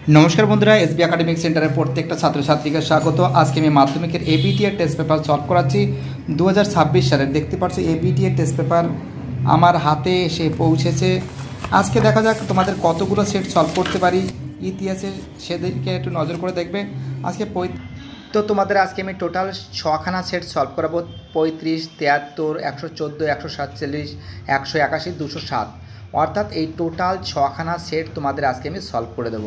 নমস্কার বন্ধুরা, SB academic সেন্টারের প্রত্যেকটা ছাত্রছাত্রীকে স্বাগত। আজকে আমি মাধ্যমিকের এবিটি এর টেস্ট পেপার সলভ করাচ্ছি 2026 সালের। দেখতে পাচ্ছি এবিটি এর টেস্ট পেপার আমার হাতে এসে পৌঁছেছে। আজকে দেখা যাক তোমাদের কতগুলো সেট সলভ করতে পারি ইতিহাসে, সেদিকে একটু নজর করে দেখবে। তো তোমাদের আজকে আমি টোটাল 6খানা সেট সলভ করাবো। 35, 73, 114, 147, 181, 207, অর্থাৎ এই টোটাল 6খানা সেট তোমাদের আজকে আমি সলভ করে দেবো।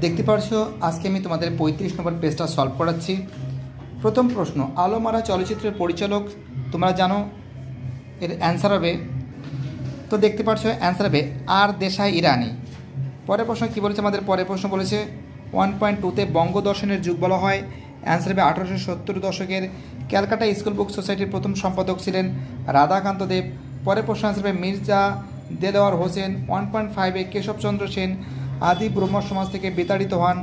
দেখতে পারছো আজকে আমি তোমাদের 35 নম্বর পেজটা সলভ করাচ্ছি। প্রথম প্রশ্ন, আলোমারা চলচ্চিত্রের পরিচালক তোমরা জানো, এর অ্যান্সার হবে, তো দেখতে পাচ্ছ অ্যান্সার হবে আর দেশাই ইরানি। পরের প্রশ্ন কী বলেছে আমাদের? পরের প্রশ্ন বলেছে 1.2তে বঙ্গদর্শনের যুগ বলা হয়। অ্যান্সার হবে 1870 দশকের ক্যালকাটা স্কুল বুক সোসাইটির প্রথম সম্পাদক ছিলেন রাধাকান্ত দেব। পরের প্রশ্ন অ্যান্সার হবে মির্জা দেলোয়ার হোসেন। 1.5এ কেশবচন্দ্র সেন আদি ব্রহ্ম সমাজ থেকে বিতাড়িত হন,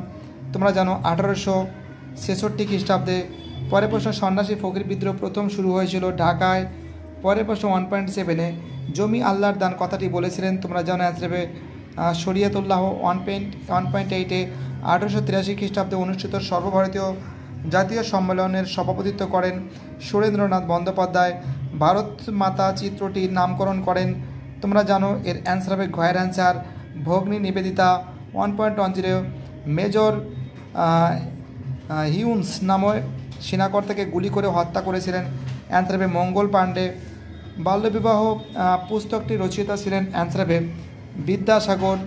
তোমরা জানো 1866 খ্রিস্টাব্দে। পরের প্রশ্ন সন্ন্যাসী ফকির বিদ্রোহ প্রথম শুরু হয়েছিল ঢাকায়। পরের প্রশ্ন 1.7এ জমি আল্লাহর দান কথাটি বলেছিলেন, তোমরা জানো অ্যান্সার হবে শরিয়তুল্লাহ। 1.8এ 1883 খ্রিস্টাব্দে অনুষ্ঠিত সর্বভারতীয় জাতীয় সম্মেলনের সভাপতিত্ব করেন সুরেন্দ্রনাথ বন্দ্যোপাধ্যায়। ভারত মাতা চিত্রটির নামকরণ করেন, তোমরা জানো এর অ্যান্সার হবে ঘয়ের অ্যান্সার ভগ্নী নিবেদিতা। 1.10 মেজর হিউন্স নামে সেনাকর্তাকে গুলি করে হত্যা করেছিলেন, অ্যান্সার হবে মঙ্গল পাণ্ডে। বাল্যবিবাহ পুস্তকটি রচয়িতা ছিলেন, অ্যান্সার হবে বিদ্যাসাগর।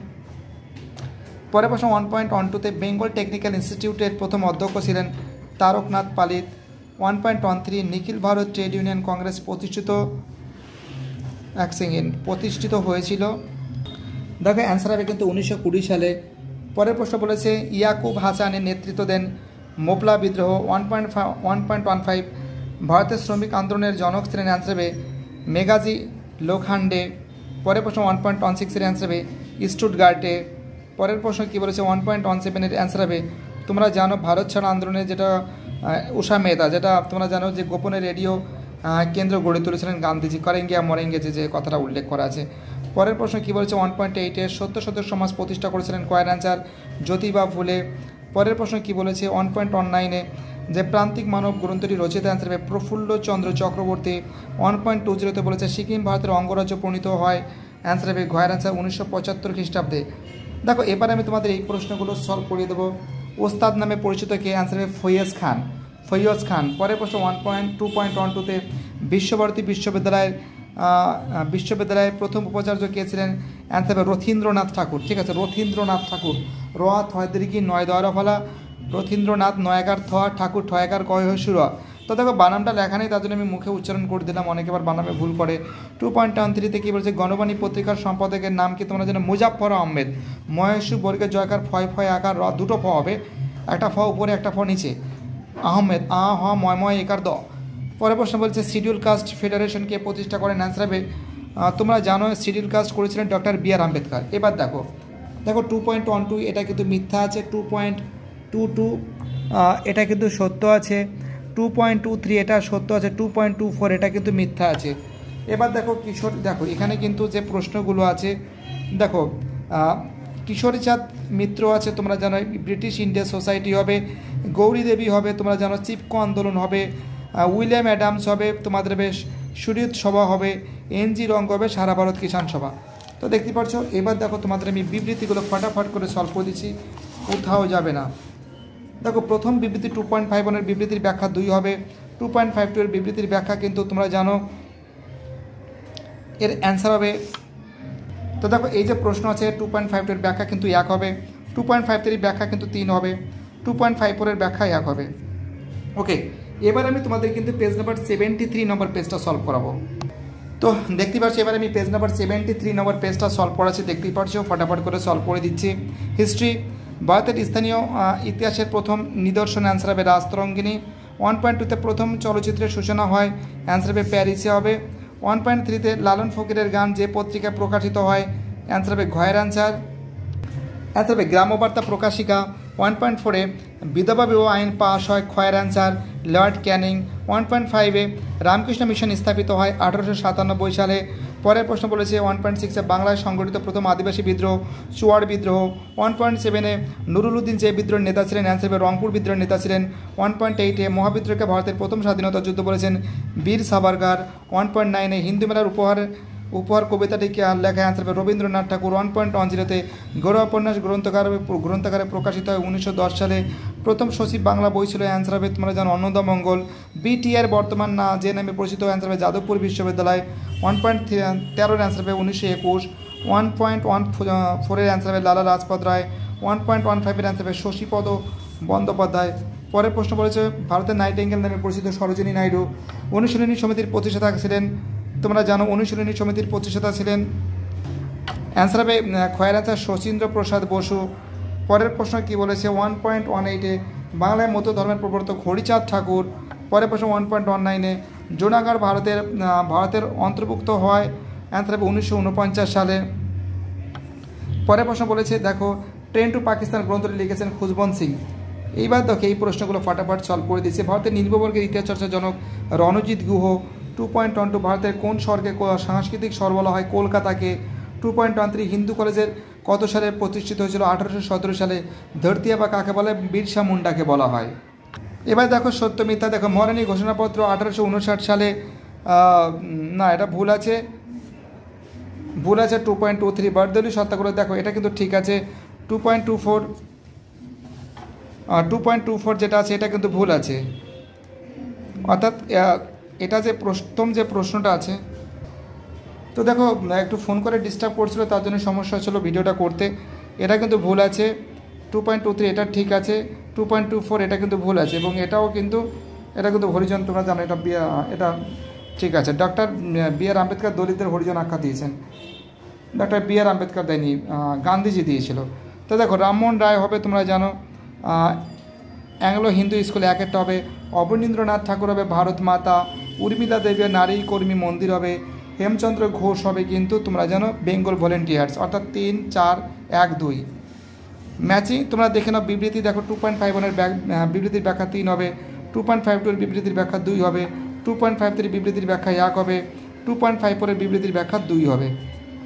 পরের প্রশ্ন 1.12তে বেঙ্গল টেকনিক্যাল ইনস্টিটিউটের প্রথম অধ্যক্ষ ছিলেন তারকনাথ পালিত। 1.13 নিখিল ভারত ট্রেড ইউনিয়ন কংগ্রেস প্রতিষ্ঠিত হয়েছিল। দেখো অ্যান্সার হবে কিন্তু 1920 সালে। পরের প্রশ্ন বলেছে ইয়াকুব হাসানের নেতৃত্ব দেন মোপলা বিদ্রোহ। 1.15 ভারতের শ্রমিক আন্দোলনের জনক ছিলেন, অ্যান্সার হবে মেঘাজি লোখান্ডে। পরের প্রশ্ন 1.16 এর অ্যান্সার হবে স্টুটগার্টে। পরের প্রশ্ন কী বলেছে? 1.17 এর অ্যান্সার হবে, তোমরা জানো ভারত ছাড়ো আন্দোলনের যেটা উষা মেহতা, যেটা তোমরা জানো যে গোপনে রেডিও কেন্দ্র গড়ে তুলেছিলেন গান্ধীজি, করেঙ্গে মরেঙ্গে যে কথাটা উল্লেখ করা আছে। পরের প্রশ্ন কী বলেছে? 1.8 সত্য সদস্য সমাজ প্রতিষ্ঠা করেছিলেন, কয়ের অ্যান্সার জ্যোতিবা ফুলে। পরের প্রশ্ন কী বলেছে? 1.19 যে প্রান্তিক মানব গ্রন্থটি রচিত, অ্যান্সার হবে প্রফুল্লচন্দ্র চক্রবর্তী। 1.20তে বলেছে সিকিম ভারতের অঙ্গরাজ্য পরিণত হয়, অ্যান্সার হবে ঘয়ের অ্যান্সার 1975 খ্রিস্টাব্দে। দেখো এবার আমি তোমাদের এই প্রশ্নগুলো সলভ করিয়ে দেবো। ওস্তাদ নামে পরিচিত কে? অ্যান্সার হবে ফৈয়জ খান। পরের প্রশ্ন 2.12তে বিশ্বভারতী বিশ্ববিদ্যালয়ের প্রথম উপাচার্য কে ছিলেন? অ্যান্সার হবে রথীন্দ্রনাথ ঠাকুর। ঠিক আছে, রথীন্দ্রনাথ ঠাকুর। রোয়া থয়দেরকি নয় দয়রা ফলা, রথীন্দ্রনাথ নয়াকার থা ঠাকুর ঠয়াকার কয় সুরা। তো দেখো বানামটা লেখা নেই, তার জন্য আমি মুখে উচ্চারণ করে দিলাম, অনেকে আবার বানামে ভুল করে। 2.13তে কী বলছে? গণবাণী পত্রিকার সম্পাদকের নাম কি? তোমরা জানো মুজাফফর আহমেদ। মহেশু বর্গের জয়কার ফয় আকার দুটো ফ হবে, একটা ফ উপরে একটা ফ নিচে। আহমেদ হ ময় একার দ। পরের প্রশ্ন বলছে শিডিউল কাস্ট ফেডারেশনকে প্রতিষ্ঠা করেন, অ্যান্সার হবে তোমরা জানো শিডিউল কাস্ট করেছিলেন ডক্টর বি.আর. আম্বেদকর। এবার দেখো 2.12 এটা কিন্তু মিথ্যা আছে। 2.22 এটা কিন্তু সত্য আছে। 2.23 এটা সত্য আছে। 2.24 এটা কিন্তু মিথ্যা আছে। এবার দেখো দেখো এখানে কিন্তু যে প্রশ্নগুলো আছে, দেখো কিশোরীচাঁদ মিত্র আছে, তোমরা জানো ব্রিটিশ ইন্ডিয়া সোসাইটি হবে। গৌরী দেবী হবে, তোমরা জানো চিপকো আন্দোলন হবে। উইলিয়াম অ্যাডামস হবে, তোমাদের বেশ সুরিত সভা হবে। এনজি রঙ্গ হবে সারা ভারত কিষাণ সভা। তো দেখতে পাচ্ছ। এবার দেখো তোমাদের আমি বিবৃতিগুলো ফটাফট করে সলভ করে দিচ্ছি, কোথাও যাবে না। দেখো প্রথম বিবৃতি 2.51 এর বিবৃতির ব্যাখ্যা 2 হবে। 2.52 এর বিবৃতির ব্যাখ্যা কিন্তু তোমরা জানো এর অ্যান্সার হবে, তো দেখো এই যে প্রশ্ন আছে 2.52 এর ব্যাখ্যা কিন্তু 1 হবে। 2.53 এর ব্যাখ্যা কিন্তু 3 হবে। 2.54 এর ব্যাখ্যা 1 হবে। ওকে, এবার আমি তোমাদের কিন্তু পেজ নাম্বার 73 নম্বর পেজটা সলভ করাবো। তো দেখতে পাচ্ছি এবার আমি পেজ নাম্বার 73 নম্বর পেজটা সলভ করাচ্ছি, দেখতেই পাচ্ছি, ফটাফট করে সলভ করে দিচ্ছি। হিস্ট্রি, ভারতের স্থানীয় ইতিহাসের প্রথম নিদর্শন, অ্যান্সার হবে রাজতরঙ্গিনী। 1.2তে প্রথম চলচ্চিত্রের সূচনা হয়, অ্যান্সার হবে প্যারিসে হবে। 1.3তে লালন ফকিরের গান যে পত্রিকায় প্রকাশিত হয়, অ্যান্সার হবে ঘয়ের অ্যান্সার হবে গ্রামবার্তা প্রকাশিকা। 1.4-এ বিধবা বিবাহ আইন পাশ হয়, ক্ষয়ের অ্যান্সার লর্ড ক্যানিং। 1.5-এ রামকৃষ্ণ মিশন স্থাপিত হয় 1897 সালে। পরের প্রশ্ন বলেছে 1.6 বাংলায় সংগঠিত প্রথম আদিবাসী বিদ্রোহ চুয়াড় বিদ্রোহ। 1.7 নুরুল উদ্দিন যে বিদ্রোহের নেতা ছিলেন, অ্যান্সার হবে রংপুর বিদ্রোহের নেতা ছিলেন। 1.8 মহাবিদ্রোহকে ভারতের প্রথম স্বাধীনতা যুদ্ধ বলেছেন বীর সাভারকার। 1.9 হিন্দু মেলার উপহার কবিতাটিকে লেখা, অ্যান্সার হবে রবীন্দ্রনাথ ঠাকুর। 1.10 গৌরব উপন্যাস গ্রন্থাকারে প্রকাশিত হয় 1910 সালে। প্রথম সচিব বাংলা বই ছিল, অ্যান্সার হবে তোমরা জানো অন্নদামঙ্গল। বিটিআর বর্তমান না যে নামে পরিচিত, অ্যান্সার হবে যাদবপুর বিশ্ববিদ্যালয়। 1.13 অ্যান্সার হবে 1921। 1.14 অ্যান্সার হবে লালা লাজপত রায়। 1.15 অ্যান্সার হবে শশীপদ বন্দ্যোপাধ্যায়। পরের প্রশ্ন বলেছে ভারতের নাইটিঙ্গেল নামে পরিচিত সরোজিনী নাইডু। অনুশীলনী সমিতির প্রতিষ্ঠাতা ছিলেন, তোমরা জানো অনুশীলনী সমিতির প্রতিষ্ঠাতা ছিলেন, অ্যান্সার হবে খয়ের অ্যান্সার শচীন্দ্র প্রসাদ বসু। পরের প্রশ্ন কি বলেছে 1.18 বাংলায় মধ্য ধর্মের প্রবর্তক হরিচাঁদ ঠাকুর। পরের প্রশ্ন 1.19 জুনাগড় ভারতের অন্তর্ভুক্ত হয়, অ্যান্সার হবে 1949 সালে। পরের প্রশ্ন বলেছে দেখো ট্রেন টু পাকিস্তান গ্রন্থটি লিখেছেন খুশবন্ত সিং। এইবার দেখো এই প্রশ্নগুলো ফটাফট সলভ করে দিয়েছে। ভারতের নির্ভবর্গের ইতিহাস চর্চার জনক রণজিৎ গুহ। 2.12 ভারতের কোন শহরকে সাংস্কৃতিক শহর বলা হয়, কলকাতাকে। 2.13 হিন্দু কলেজের কত সালে প্রতিষ্ঠিত হয়েছিল, 1817 সালে। ধরতিয়া বা কাকে বলে, বিরসা মুন্ডাকে বলা হয়। এবার দেখো সত্য মিথ্যা, দেখো মহারানী ঘোষণাপত্র 1859 সালে, না এটা ভুল আছে 2.23 বার্দলি সত্যাগ্রহ, দেখো এটা কিন্তু ঠিক আছে। 2.24 যেটা আছে এটা কিন্তু ভুল আছে, অর্থাৎ এটা যে প্রথম যে প্রশ্নটা আছে, তো দেখো একটু ফোন করে ডিস্টার্ব করছিল তার জন্য সমস্যা ছিল ভিডিওটা করতে, এটা কিন্তু ভুল আছে। 2.23 এটা ঠিক আছে। 2.24 এটা কিন্তু ভুল আছে, এবং এটা কিন্তু হরিজন, তোমরা জানো এটা ঠিক আছে। Doctor B R. আম্বেদকর দলিতদের হরিজন আখ্যা দিয়েছেন, ডক্টর বি.আর. আম্বেদকর দেয়নি, গান্ধীজি দিয়েছিল। তো দেখো রামমোহন রায় হবে, তোমরা জানো অ্যাংলো হিন্দু স্কুলে একটা হবে। অবনীন্দ্রনাথ ঠাকুর হবে ভারত মাতা। উর্মিলা দেবী নারী কর্মী মন্দির হবে। হেমচন্দ্র ঘোষ হবে কিন্তু তোমরা জানো বেঙ্গল ভলেন্টিয়ার্স, অর্থাৎ 3, 4, 1, 2 ম্যাচিং। তোমরা দেখে নাও বিবৃতি, দেখো 2.51 বিবৃতির ব্যাখ্যা 3 হবে। 2.52 বিবৃতির ব্যাখ্যা 2 হবে। 2.53 বিবৃতির ব্যাখ্যা 1 হবে। 2.54 বিবৃতির ব্যাখ্যা 2 হবে।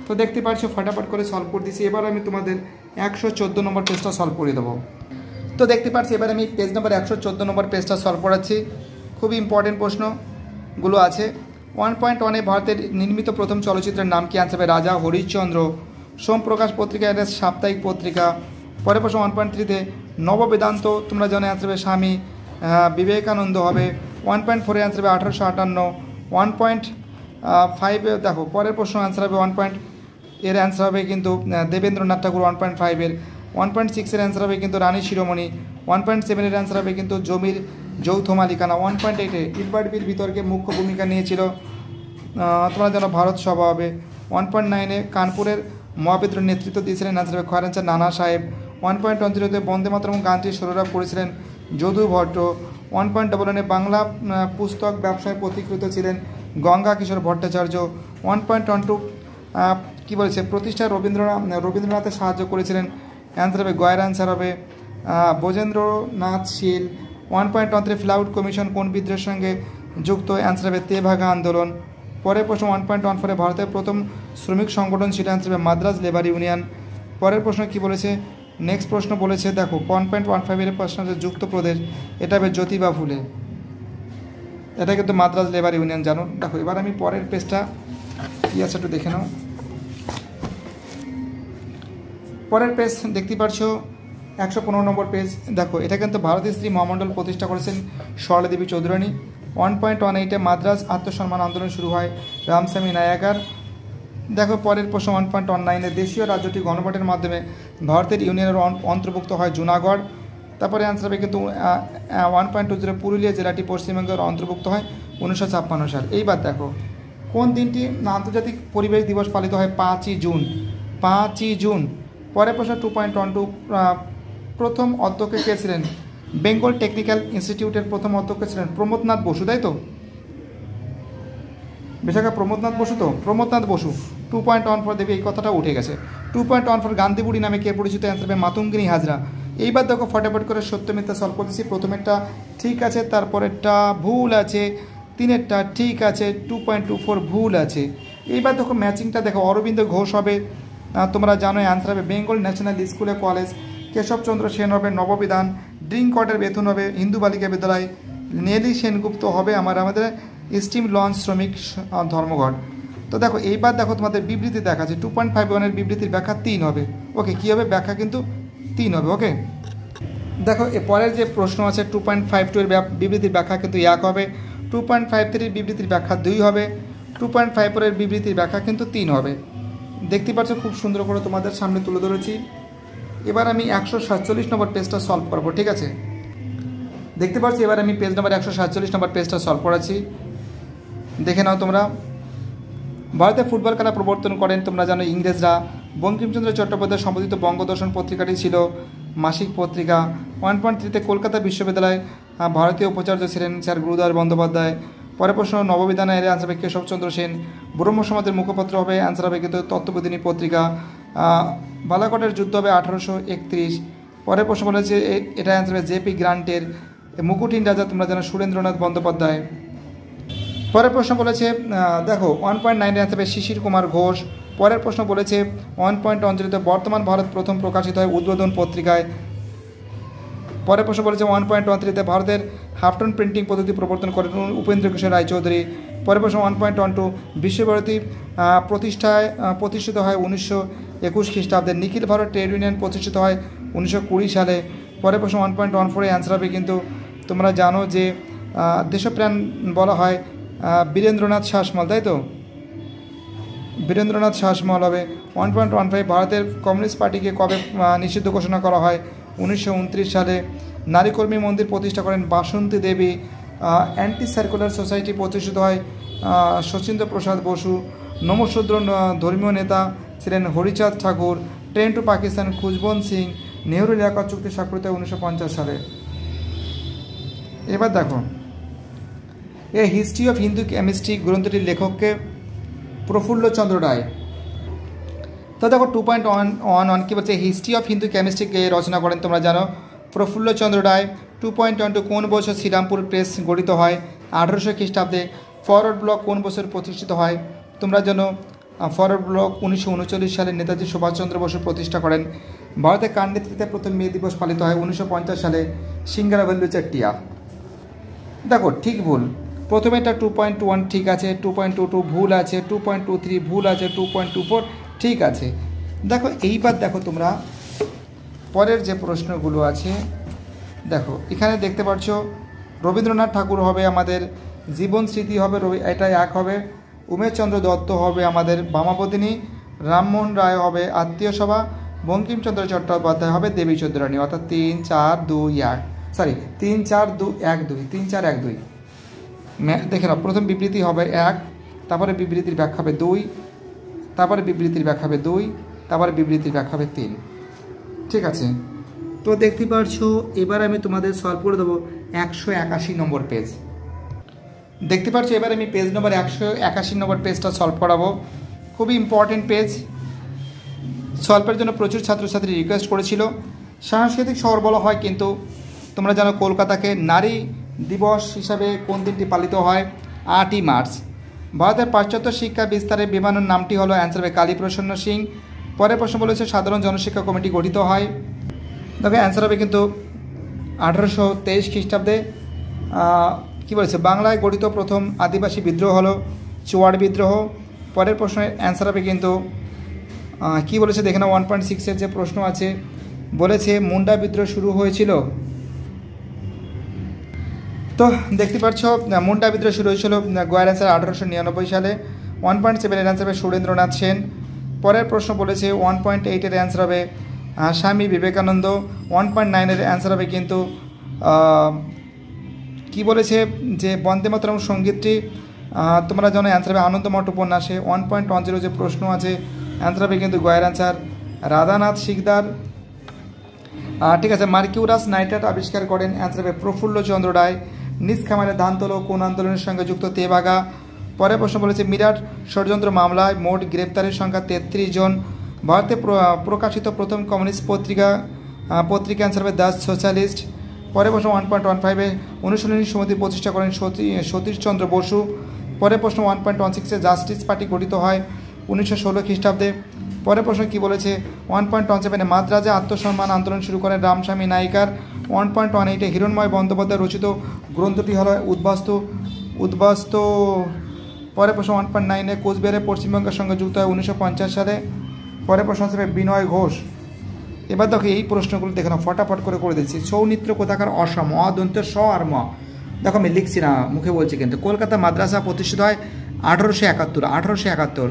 তো দেখতে পাচ্ছ ফটাফট করে সলভ করে দিচ্ছি। এবার আমি তোমাদের 114 নম্বর পেজটা সলভ করে দেবো। তো দেখতে পাচ্ছি এবার আমি পেজ নম্বর 114 নম্বর পেজটা সলভ করাচ্ছি। খুবই ইম্পর্টেন্ট প্রশ্নগুলো আছে। 1.1 ভারতের নির্মিত প্রথম চলচ্চিত্রের নাম কি, আনসার হবে রাজা হরিশ্চন্দ্র। সোমপ্রকাশ পত্রিকা এটা সাপ্তাহিক পত্রিকা। পরের প্রশ্ন 1.3 নববেদান্ত, তোমরা জানো আনসার হবে স্বামী বিবেকানন্দ হবে। 1.4 আনসার হবে 1858। 1.5 দেখো পরের প্রশ্ন আনসার হবে এর অ্যান্সার হবে কিন্তু দেবেন্দ্রনাথ ঠাকুর। 1.5 1.6 অ্যান্সার হবে কিন্তু রানী শিরোমণি। 1.7 অ্যান্সার হবে কিন্তু জমির যৌথ মালিকানা। 1.8 ইলবার্ট বিল বিতর্কে মুখ্য ভূমিকা নিয়েছিল, তোমরা জানো ভারত সভা হবে। 1.9 কানপুরের মহাবিদ্রোহের নেতৃত্ব দিয়েছিলেন, অ্যান্সার হবে খয়ের অ্যান্সার নানা সাহেব। 1.10 বন্দে মাতরম গানটি সুরারোপ করেছিলেন যদু ভট্ট। 1.11 বাংলা পুস্তক ব্যবসায় পথিকৃত ছিলেন গঙ্গা কিশোর ভট্টাচার্য। 1.12 কী বলেছে প্রতিষ্ঠায় রবীন্দ্রনাথের সাহায্য করেছিলেন, অ্যান্সার হবে গয়ের অ্যান্সার হবে ব্রজেন্দ্রনাথ শীল। 1.13 ফ্লাউড কমিশন কোন বিদ্রোহের সঙ্গে যুক্ত, অ্যান্সার হবে তেভাগা আন্দোলন। পরের প্রশ্ন 1.14 ভারতের প্রথম শ্রমিক সংগঠন ছিল, অ্যান্সার হবে মাদ্রাজ লেবার ইউনিয়ন। পরের প্রশ্ন কি বলেছে, নেক্সট প্রশ্ন বলেছে দেখো 1.15 প্রশ্ন হচ্ছে যুক্ত প্রদেশ, এটা হবে জ্যোতিবা ফুলে, এটা কিন্তু মাদ্রাজ লেবার ইউনিয়ন জানো। দেখো এবার আমি পরের পেজটা কী আছে একটু দেখে নাও। পরের পেজ দেখতে পাচ্ছ 115 নম্বর পেজ। দেখো এটা কিন্তু ভারতের স্ত্রী মহামণ্ডল প্রতিষ্ঠা করেছেন সরলা দেবী চৌধুরানী। 1.18 মাদ্রাজ আত্মসম্মান আন্দোলন শুরু হয় রামস্বামী নায়াকার। দেখো পরের প্রশ্ন 1.19 দেশীয় রাজ্যটি গণভোটের মাধ্যমে ভারতের ইউনিয়নের অন্তর্ভুক্ত হয় জুনাগড়। তারপরে অ্যান্সার হবে কিন্তু 1.20 পুরুলিয়া জেলাটি পশ্চিমবঙ্গের অন্তর্ভুক্ত হয় 1956 সাল। এইবার দেখো কোন দিনটি আন্তর্জাতিক পরিবেশ দিবস পালিত হয়, 5ই জুন। 5ই জুন। পরের প্রশ্ন 2.12 প্রথম অধ্যক্ষ কে ছিলেন, বেঙ্গল টেকনিক্যাল ইনস্টিটিউটের প্রথম অধ্যক্ষ ছিলেন প্রমোদনাথ বসু, তাই তো বিশাখা প্রমোদনাথ বসু, তো প্রমোদনাথ বসু। 2.14 দেবে এই কথাটা উঠে গেছে। 2.14 গান্ধীবুড়ি নামে কে পরিচিত, অ্যান্সার হবে মাতঙ্গিনী হাজরা। এইবার দেখো ফটাফট করে সত্য মিথ্যা সলভ করতেছি। প্রথমেরটা ঠিক আছে, তারপরেরটা ভুল আছে, 3এরটা ঠিক আছে, 2.24 ভুল আছে। এইবার দেখো ম্যাচিংটা দেখো, অরবিন্দ ঘোষ হবে, তোমরা জানো অ্যান্সার হবে Bengal national school college, Keshab Chandra Sen হবে নববিধান, ড্রিঙ্ক ওয়াটার বেতন হবে হিন্দু বালিকা বিদ্যালয়, নেলি সেনগুপ্ত হবে আমাদের স্টিম লঞ্চ শ্রমিক ধর্মঘট। তো দেখো এইবার দেখো তোমাদের বিবৃতি দেখাচ্ছে 2.51-এর বিবৃতির ব্যাখ্যা 3 হবে। ওকে, কী হবে ব্যাখ্যা কিন্তু 3 হবে। ওকে, দেখো এরপরের যে প্রশ্ন আছে 2.52-এর বিবৃতির ব্যাখ্যা কিন্তু 1 হবে, 2.53-এর বিবৃতির ব্যাখ্যা 2 হবে, 2.54-এর বিবৃতির ব্যাখ্যা কিন্তু 3 হবে। দেখতে পাচ্ছ খুব সুন্দর করে তোমাদের সামনে তুলে ধরেছি। এবার আমি 147 নম্বর পেজটা সলভ করবো, ঠিক আছে? দেখতে পাচ্ছি এবার আমি পেজ নাম্বার 147 নম্বর পেজটা সলভ করেছি, দেখে নাও তোমরা। ভারতে ফুটবল খেলা প্রবর্তন করেন তোমরা জানো ইংরেজরা। বঙ্কিমচন্দ্র চট্টোপাধ্যায় সম্পাদিত বঙ্গদর্শন পত্রিকাটি ছিল মাসিক পত্রিকা। 1.3-তে কলকাতা বিশ্ববিদ্যালয় ভারতীয় উপাচার্য ছিলেন স্যার গুরুদাস বন্দ্যোপাধ্যায়। পরের প্রশ্ন নববিধানে এর অ্যান্সার হবে কেশবচন্দ্র সেন। ব্রহ্ম সমাজের মুখপাত্র হবে অ্যান্সার হবে কিন্তু তত্ত্ববোধিনী পত্রিকা। বালাকটের যুদ্ধ হবে 1831। পরের প্রশ্ন বলেছে এটা অ্যান্সার হবে জেপি গ্রান্টের। মুকুটহীন রাজা তোমরা জানো সুরেন্দ্রনাথ বন্দ্যোপাধ্যায়। পরের প্রশ্ন বলেছে দেখো 1.9-এর অ্যান্সার হবে শিশির কুমার ঘোষ। পরের প্রশ্ন বলেছে 1.10-তে বর্তমান ভারত প্রথম প্রকাশিত হয় উদ্বোধন পত্রিকায়। পরের প্রশ্ন বলেছে 1.13-তে ভারতের হাফটন প্রিন্টিং পদ্ধতি প্রবর্তন করেন উপেন্দ্র কিশোর রায়চৌধুরী। পরের প্রশ্ন 1.12 বিশ্বভারতী প্রতিষ্ঠিত হয় 1921 খ্রিস্টাব্দে। নিখিল ভারত ট্রেড ইউনিয়ন প্রতিষ্ঠিত হয় 1920 সালে। পরের প্রশ্ন 1.14-এর অ্যান্সার হবে কিন্তু তোমরা জানো যে দেশপ্রাণ বলা হয় বীরেন্দ্রনাথ শাসমল, তাই তো? বীরেন্দ্রনাথ শাসমল হবে। 1.15 ভারতের কমিউনিস্ট পার্টিকে কবে নিষিদ্ধ ঘোষণা করা হয়? 1929 সালে। নারী কর্মী মন্দির প্রতিষ্ঠা করেন Basanti Devi. Anti circular society প্রতিষ্ঠিত হয় শচীন্দ্র প্রসাদ বসু। নমশূদ্র ধর্মীয় নেতা ছিলেন হরিচাঁদ ঠাকুর। Train to Pakistan Khushwant Singh. নেহরু লিয়াকত চুক্তি স্বাক্ষরিত হয় 1950 সালে। এবার দেখো a history of Hindu chemistry গ্রন্থটির লেখককে প্রফুল্লচন্দ্র রায়। তো দেখো 2.11 কী বলছে হিস্ট্রি অফ হিন্দু কেমিস্ট্রিকে রচনা করেন তোমরা জানো প্রফুল্লচন্দ্র রায়। 2.12 কোন বছর শ্রীরামপুর প্রেস গঠিত হয়? 1800 খ্রিস্টাব্দে। ফরওয়ার্ড ব্লক কোন বছর প্রতিষ্ঠিত হয়? তোমরা জানো ফরওয়ার্ড ব্লক 1939 সালে নেতাজি সুভাষচন্দ্র বসু প্রতিষ্ঠা করেন। ভারতে কার নেতৃত্বে প্রথম মে দিবস পালিত হয়? 1950 সালে সিঙ্গারাভেল্লু চেট্টিয়া। দেখো ঠিক ভুল, প্রথমে এটা 2.1 ঠিক আছে, 2.22 ভুল আছে, 2.23 ভুল আছে, 2.24 ঠিক আছে। দেখো এইবার দেখো তোমরা পরের যে প্রশ্নগুলো আছে দেখো এখানে দেখতে পাচ্ছ রবীন্দ্রনাথ ঠাকুর হবে আমাদের জীবন স্মৃতি হবে, এটা 1 হবে। উমেশচন্দ্র দত্ত হবে আমাদের বামাবদিনী। রামমোহন রায় হবে আত্মীয় সভা। বঙ্কিমচন্দ্র চট্টোপাধ্যায় হবে দেবী চৌধুরানী। অর্থাৎ 3, 4, 2, 1 সরি 3, 4, 2, 1, 2 3, 4, 1, 2। দেখে নাও প্রথম বিবৃতি হবে 1, তারপরে বিবৃতির ব্যাখ্যা হবে 2, তারপরে বিবৃতির ব্যাখ্যা হবে 2, তারপরে বিবৃতির ব্যাখ্যা হবে 3। ঠিক আছে, তো দেখতে পাচ্ছ এবার আমি তোমাদের সলভ করে দেবো 181 নম্বর পেজ। দেখতে পাচ্ছ এবার আমি পেজ নম্বর 181 নম্বর পেজটা সলভ করাবো। খুবই ইম্পর্টেন্ট পেজ, সলভের জন্য প্রচুর ছাত্রছাত্রী রিকোয়েস্ট করেছিল। সাংস্কৃতিক শহর বলা হয় কিন্তু তোমরা জানো কলকাতাকে নারী দিবস হিসাবে কোন দিনটি পালিত হয়? 8ই মার্চ। ভারতের পাশ্চাত্য শিক্ষা বিস্তারের বিমানের নামটি হলো অ্যান্সার হবে কালীপ্রসন্ন সিং। পরের প্রশ্ন বলেছে সাধারণ জনশিক্ষা কমিটি গঠিত হয়। দেখো অ্যান্সার হবে কিন্তু 1823 খ্রিস্টাব্দে। কী বলেছে বাংলায় গঠিত প্রথম আদিবাসী বিদ্রোহ হলো চুয়াড় বিদ্রোহ। পরের প্রশ্নের অ্যান্সার হবে কিন্তু কী বলেছে দেখে নাও 1.6-এর যে প্রশ্ন আছে বলেছে মুন্ডা বিদ্রোহ শুরু হয়েছিল। তো দেখতে পাচ্ছ মুন্ডা বিদ্রোহ শুরু হয়েছিল গোয়ার অ্যান্সার 1899 সালে। 1.7-এর অ্যান্সার হবে সুরেন্দ্রনাথ সেন। পরের প্রশ্ন বলেছে 1.8-এর অ্যান্সার হবে স্বামী বিবেকানন্দ। 1.9-এর অ্যান্সার হবে কিন্তু কি বলেছে যে বন্দে মাতরম সঙ্গীতটি তোমরা জানো অ্যান্সার হবে আনন্দমঠ উপন্যাসে। 1.10 যে প্রশ্ন আছে অ্যান্সার হবে কিন্তু গয়ের অ্যান্সার রাধানাথ শিকদার। ঠিক আছে, মার্কিউরাস নাইট্রেট আবিষ্কার করেন অ্যান্সার হবে প্রফুল্লচন্দ্র রায়। নিজ খামারে ধান তোলো কোন আন্দোলনের সঙ্গে যুক্ত? তেভাগা। পরের প্রশ্ন বলেছে মিরাট ষড়যন্ত্র মামলায় মোট গ্রেপ্তারের সংখ্যা 33 জন। ভারতে প্রকাশিত প্রথম কমিউনিস্ট পত্রিকা অ্যান্সার হবে দ্য সোশ্যালিস্ট। পরের প্রশ্ন 1.15-এ অনুশীলনী সমিতি প্রতিষ্ঠা করেন সতীশচন্দ্র বসু। পরের প্রশ্ন 1.16 জাস্টিস পার্টি গঠিত হয় 1916 খ্রিস্টাব্দে। পরের প্রশ্ন কী বলেছে 1.17 মাদ্রাজে আত্মসম্মান আন্দোলন শুরু করেন রামস্বামী নাইকার। 1.18 হিরণময় বন্দ্যোপাধ্যায় রচিত গ্রন্থটি হল উদ্বাস্তু। পরের প্রশ্ন 1.9 কোচবিহারে পশ্চিমবঙ্গের সঙ্গে যুক্ত হয় 1950 সালে। পরের প্রশ্ন হিসেবে বিনয় ঘোষ। এবার দেখো এই প্রশ্নগুলো দেখে নাও, ফটাফট করে দিচ্ছি। সৌমিত্র কোথাকার? অসম, অদন্তের স আর ম। দেখো আমি লিখছি না, মুখে বলছি কিন্তু। কলকাতা মাদ্রাসা প্রতিষ্ঠিত হয় 1871।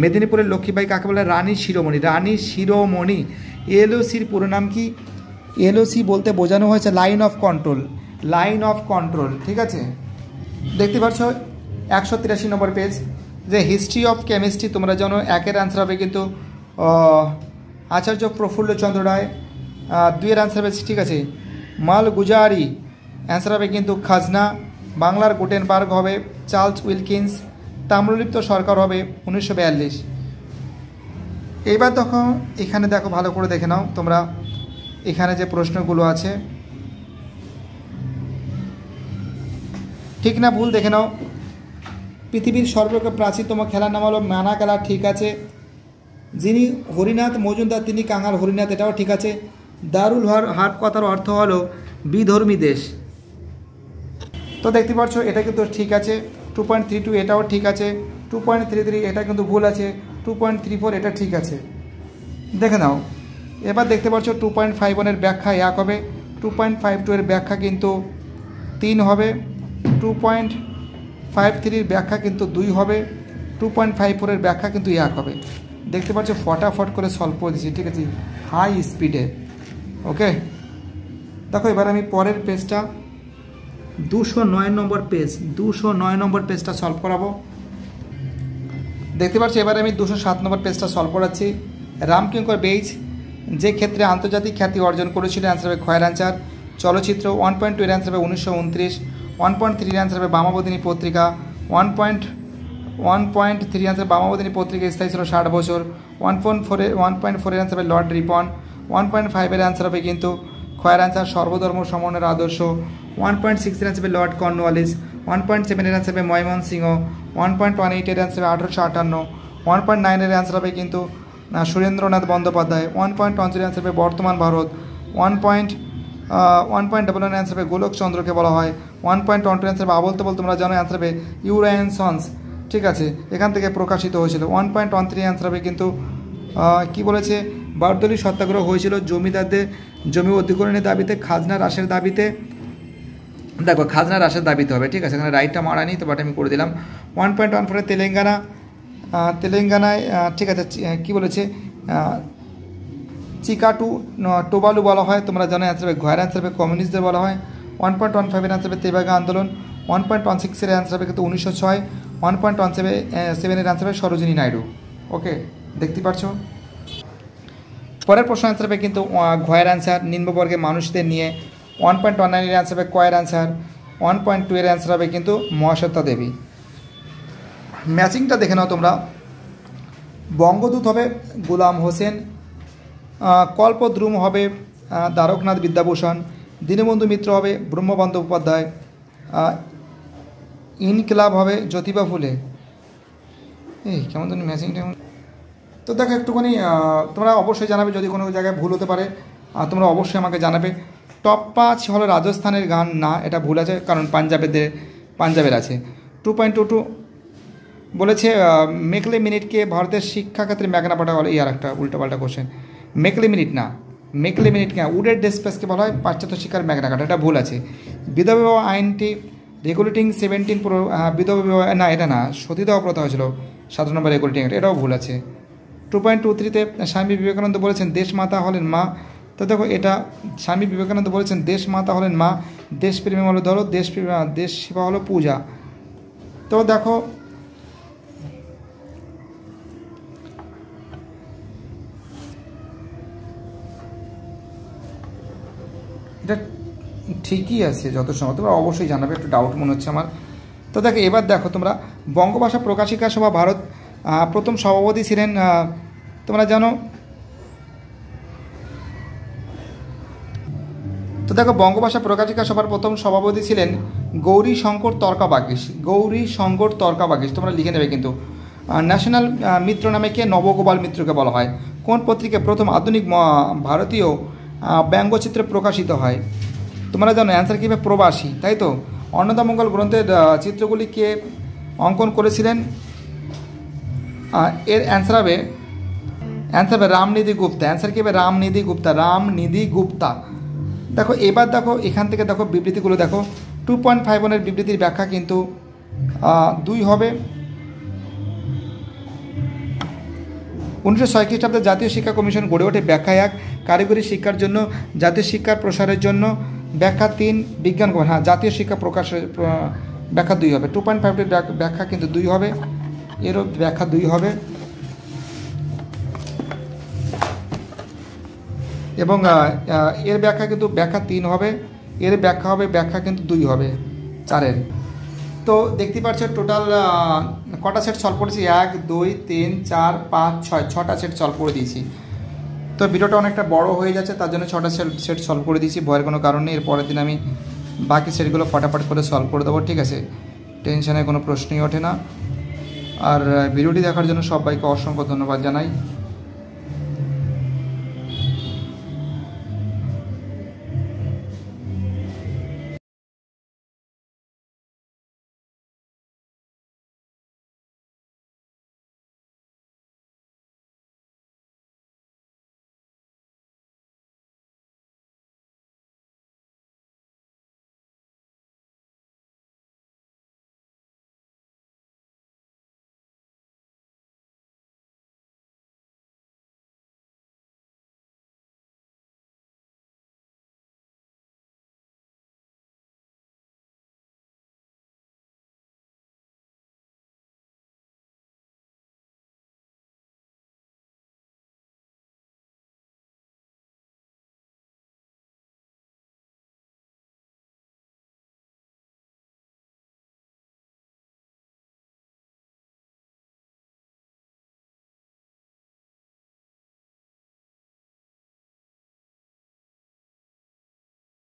মেদিনীপুরের লক্ষ্মীবাই কাকে বলে? রানী শিরোমণি। এলওসির পুরো নাম কি? এলওসি বলতে বোঝানো হয়েছে লাইন অফ কন্ট্রোল, ঠিক আছে। দেখতে পাচ্ছ 183 নম্বর পেজ, যে হিস্ট্রি অফ কেমিস্ট্রি তোমরা জানো, একের অ্যান্সার হবে কিন্তু আচার্য প্রফুল্লচন্দ্র রায়। 2 এর অ্যান্সার হবে, ঠিক আছে, মাল গুজারি। অ্যান্সার হবে কিন্তু খাজনা। বাংলার গুটেনবার্গ হবে চার্লস উইলকিন্স। তাম্রলিপ্ত সরকার হবে 1942। এইবার দেখো এখানে দেখো, ভালো করে দেখে নাও তোমরা, এখানে যে প্রশ্নগুলো আছে ঠিক না ভুল দেখে নাও। পৃথিবীর সর্বাপেক্ষা প্রাচীনতম খেলার নাম হলো মানা খেলা, ঠিক আছে। যিনি হরিনাথ মজুমদার তিনি কাঙাল হরিনাথ, এটাও ঠিক আছে। দারুল হার্ব কথার অর্থ হলো বিধর্মী দেশ। তো দেখতে পাচ্ছ এটা কিন্তু ঠিক আছে। 2.32 এটাও ঠিক আছে। 2.33 এটা কিন্তু ভুল আছে। 2.34 এটা ঠিক আছে, দেখে নাও। এবার দেখতে পাচ্ছ 2.51 এর ব্যাখ্যা 1 হবে। 2.52 এর ব্যাখ্যা কিন্তু 3 হবে। 2.53 এর ব্যাখ্যা কিন্তু 2 হবে। 2.54 এর ব্যাখ্যা কিন্তু 1 হবে। দেখতে পাচ্ছ ফটাফট করে সলভ করে দিচ্ছি, ঠিক আছে, হাই স্পিডে। ওকে, দেখো এবার আমি পরের পেজটা 209 নম্বর পেজটা সলভ করাবো। দেখতে পাচ্ছি এবারে আমি 207 নম্বর পেজটা সলভ করাচ্ছি। রামকিঙ্কর বেইজ যে ক্ষেত্রে আন্তর্জাতিক খ্যাতি অর্জন করেছিল, অ্যান্সার হবে খয়ের অ্যান্সার। চলচ্চিত্র 1.2 এর অ্যান্সার হবে 1929। 1.3 এর অ্যান্সার হবে বামাবদিনী পত্রিকা। 1.3 অ্যান্সার বামাবদিনী পত্রিকা স্থায়ী ছিল 60 বছর। 1.4 এর অ্যান্সার হবে লর্ড রিপন। 1.5 এর অ্যান্সার হবে কিন্তু খয়ের অ্যান্সার সর্বধর্ম সমন্বয়ের আদর্শ। 1.6 এর অ্যান্সার হবে লর্ড কর্নওয়ালিস। 1.7 এর অ্যান্সার হবে ময়মনসিংহ সিংহ। 1.18 এর অ্যান্সার হবে 1858। 1.9 এর অ্যান্সার হবে কিন্তু সুরেন্দ্রনাথ বন্দ্যোপাধ্যায়। 1.10 এর অ্যান্সার হবে বর্তমান ভারত। 1.11 এর অ্যান্সার হবে গোলকচন্দ্রকে বলা হয়। 1.12 এর অ্যান্সার হবে আবল তাবল তোমরা জানো, অ্যান্সার হবে ইউরাইন সন্স, ঠিক আছে, এখান থেকে প্রকাশিত হয়েছিল। 1.13 অ্যান্সার হবে কিন্তু কি বলেছে, বারদলি সত্যাগ্রহ হয়েছিল জমিদারদের জমি অধিগ্রহণের দাবিতে, খাজনা হ্রাসের দাবিতে। দেখো খাজনা হ্রাসের দাবিতে হবে, ঠিক আছে, এখানে রাইটটা মারা নেই তো, বাট আমি করে দিলাম। 1.14 তেলেঙ্গানায় ঠিক আছে, কি বলেছে, চিকাটু টোবালু বলা হয়, তোমরা জানো, অ্যান্সার হবে ঘয়ের অ্যান্সার হবে কমিউনিস্টদের বলা হয়। 1.15 এর অ্যান্সার হবে তেভাগা আন্দোলন। 1.16 এর অ্যান্সার হবে কিন্তু 1906। 1.17 এর অ্যান্সার হবে সরোজিনী নাইডু। ওকে, দেখতে পাচ্ছ। পরের প্রশ্ন অ্যান্সার হবে কিন্তু ঘয়ের অ্যান্সার, নিম্নবর্গের মানুষদের নিয়ে। 1.19 এর অ্যান্সার হবে কয়ের অ্যান্সার। 1.2 এর অ্যান্সার হবে কিন্তু মহাশ্বেতা দেবী। ম্যাচিংটা দেখে নাও তোমরা। বঙ্গদূত হবে গোলাম হোসেন। কল্পদ্রুম হবে দ্বারকনাথ বিদ্যাভূষণ। দীনবন্ধু মিত্র হবে ব্রহ্ম বন্দ্যোপাধ্যায়। ইনকিলাব হবে জ্যোতিবা ফুলে। এই কেমন ধরনের ম্যাচিংটা। তো দেখো একটুখানি তোমরা অবশ্যই জানাবে যদি কোনো জায়গায় ভুল হতে পারে, তোমরা অবশ্যই আমাকে জানাবে। টপ 5 হলো রাজস্থানের গান, না এটা ভুল আছে, কারণ পাঞ্জাবের আছে। 2.22 বলেছে মেকলে মিনিটকে ভারতের শিক্ষাক্ষেত্রে ম্যাগনা পাটা বলে, আর একটা উল্টোপাল্টা কোশ্চেন। মেকলে মিনিট না, মেকলে মিনিট কেন, উডের ডেসপ্লেসকে বলা হয় পাশ্চাত্য শিক্ষার ম্যাগনা কাটা, এটা ভুল আছে। বিধবা বিবাহ আইনটি রেগুলেটিং 17 বিধবা বিবাহ, না এটা না, সতীদাহ প্রথা হয়েছিল 17 নম্বর রেগুলেটিং, এটাও ভুল আছে। 2.23 স্বামী বিবেকানন্দ বলেছেন দেশ মাতা হলেন মা। তো দেখো এটা স্বামী বিবেকানন্দ বলেছেন দেশ মাতা হলেন মা, দেশপ্রেমী হলো ধরো, দেশ সেবা হলো পূজা। তো দেখো এটা ঠিকই আছে যত সময়, তোমরা অবশ্যই জানাবে, একটু ডাউট মনে হচ্ছে আমার। তো দেখো এবার দেখো তোমরা, বঙ্গভাষা প্রকাশিকা সভা ভারত প্রথম সভাপতি ছিলেন, তোমরা জানো। তো দেখো বঙ্গভাষা প্রকাশিকা সভার প্রথম সভাপতি ছিলেন গৌরী শঙ্কর তর্কাবাগীশ। গৌরী শঙ্কর তর্কাবাগীশ, তোমরা লিখে নেবে কিন্তু। ন্যাশনাল মিত্র নামে কে? নবগোপাল মিত্রকে বলা হয়। কোন পত্রিকায় প্রথম আধুনিক ভারতীয় ব্যঙ্গচিত্র প্রকাশিত হয়? তোমরা জানো অ্যান্সার কী হবে? প্রবাসী, তাই তো। অন্নদামঙ্গল গ্রন্থের চিত্রগুলি কে অঙ্কন করেছিলেন? এর অ্যান্সার হবে রামনিধি গুপ্তা। অ্যান্সার কী হবে? রামনিধি গুপ্তা, রামনিধি গুপ্তা। দেখো এবার দেখো এখান থেকে দেখো বিবৃতিগুলো দেখো। 2.51-এর বিবৃতির ব্যাখ্যা কিন্তু 2 হবে। 1906 খ্রিস্টাব্দে জাতীয় শিক্ষা কমিশন গড়ে ওঠে। ব্যাখ্যা 1, কারিগরি শিক্ষার জন্য, জাতীয় শিক্ষার প্রসারের জন্য। ব্যাখ্যা 3, বিজ্ঞান। হ্যাঁ, জাতীয় শিক্ষা প্রকাশের ব্যাখ্যা 2 হবে। 2.5-এর ব্যাখ্যা কিন্তু 2 হবে, এরও ব্যাখ্যা 2 হবে। এবং এর ব্যাখ্যা কিন্তু ব্যাখ্যা 3 হবে, এর ব্যাখ্যা হবে ব্যাখ্যা কিন্তু 2 হবে 4-এর। তো দেখতে পাচ্ছ টোটাল কটা সেট সলভ করেছি? 1, 2, 3, 4, 5, 6, 6টা সেট সলভ করে দিয়েছি। তো ভিডিওটা অনেকটা বড় হয়ে যাচ্ছে, তার জন্য 6টা সেট সলভ করে দিয়েছি। ভয়ের কোনো কারণ নেই, এর পরের দিন আমি বাকি সেটগুলো ফটাফট করে সলভ করে দেবো, ঠিক আছে? টেনশনের কোনো প্রশ্নই ওঠে না। আর ভিডিওটি দেখার জন্য সবাইকে অসংখ্য ধন্যবাদ জানাই।